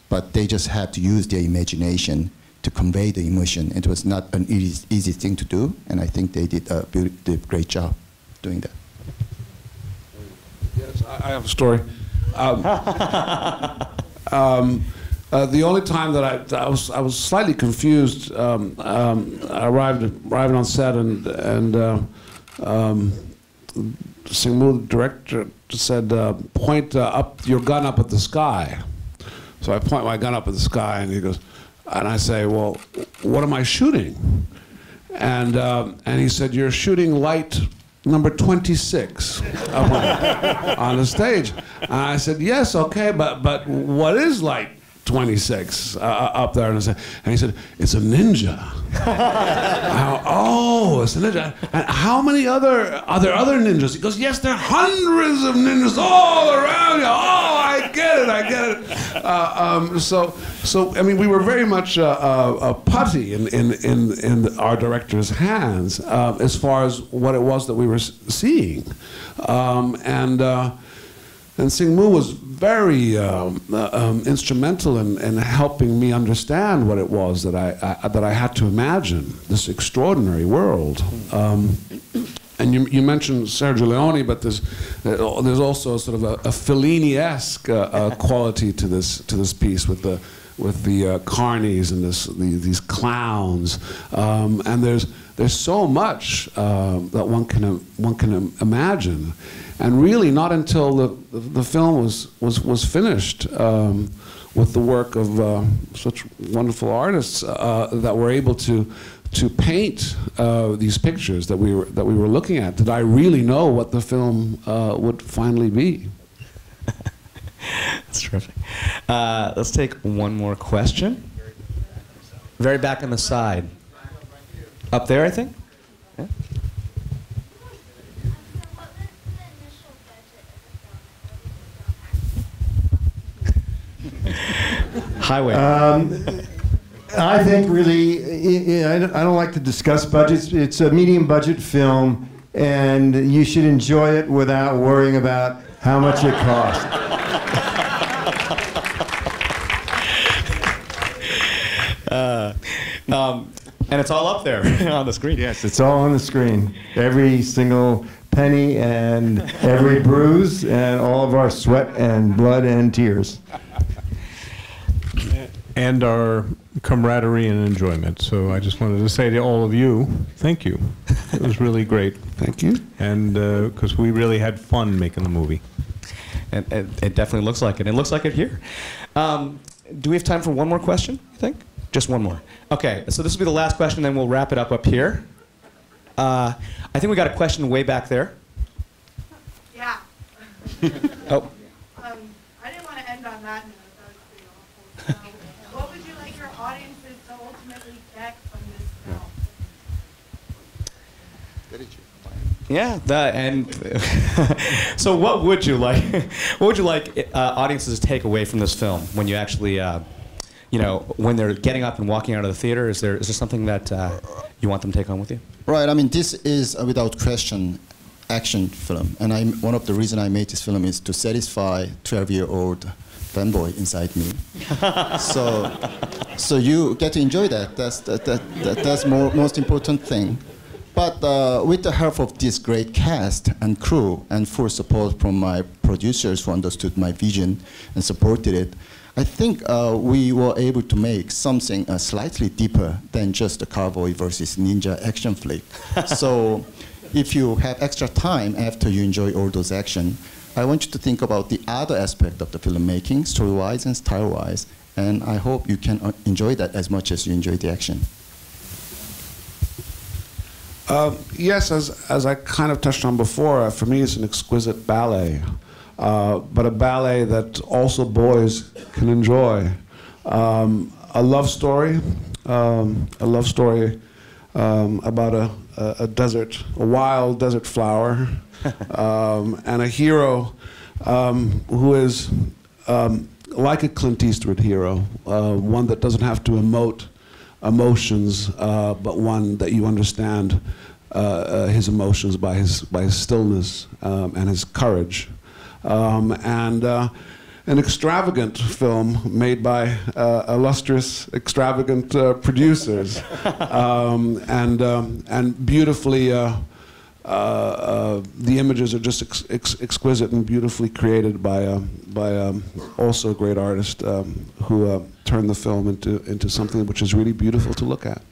but they just had to use their imagination to convey the emotion. It was not an easy thing to do, and I think they did a great job doing that. Yes, I have a story. The only time that I was slightly confused. I arrived on set, and Sngmoo, the director, said, "Point up your gun up at the sky." So I point my gun up at the sky, and he goes, and I say, "Well, what am I shooting?" And he said, "You're shooting light number 26 up on the stage." And I said, "Yes, okay, but what is light 26 up there?" And he said, "It's a ninja." Oh, it's a ninja. And how many are there other ninjas? He goes, "Yes, there are hundreds of ninjas all around you." Oh, I get it. So I mean, we were very much putty in our director's hands as far as what it was that we were seeing, and Sngmoo was very instrumental in helping me understand what it was that I had to imagine, this extraordinary world. And you mentioned Sergio Leone, but there's also sort of a Fellini-esque quality to this piece with the carnies and these clowns, and there's so much that one can imagine. And really, not until the film was finished, with the work of such wonderful artists, that were able to paint these pictures that we were looking at, did I really know what the film would finally be. That's terrific. Let's take one more question. Very back on the side. Up there, I think. Yeah. Highway. I think really, I don't like to discuss budgets. It's a medium budget film, and you should enjoy it without worrying about how much it costs. And it's all up there on the screen. Yes, it's all on the screen. Every single penny and every bruise and all of our sweat and blood and tears. And our camaraderie and enjoyment. So I just wanted to say to all of you, thank you. It was really great. Thank you. And because we really had fun making the movie. And it definitely looks like it. It looks like it here. Do we have time for one more question, you think? Just one more. Okay, so this will be the last question, then we'll wrap it up here. I think we got a question way back there. Yeah. Oh. I didn't want to end on that note. That was pretty awful. What would you like your audiences to ultimately get from this film? Yeah, so what would you like? What would you like audiences to take away from this film when you actually, when they're getting up and walking out of the theater? Is there something that you want them to take home with you? Right. I mean, this is without question action film, and one of the reasons I made this film is to satisfy 12-year-old fanboy inside me. so you get to enjoy that. That's most important thing. But with the help of this great cast and crew and full support from my producers who understood my vision and supported it, I think we were able to make something slightly deeper than just a cowboy versus ninja action flick. So if you have extra time after you enjoy all those action, I want you to think about the other aspect of the filmmaking, story-wise and style-wise, and I hope you can enjoy that as much as you enjoy the action. Yes, as I kind of touched on before, for me it's an exquisite ballet, but a ballet that also boys can enjoy. A love story about a desert, a wild desert flower, and a hero who is like a Clint Eastwood hero, one that doesn't have to emote emotions, but one that you understand his emotions by his stillness and his courage. And an extravagant film made by illustrious, extravagant producers, and beautifully. The images are just exquisite and beautifully created by also a great artist who turned the film into something which is really beautiful to look at.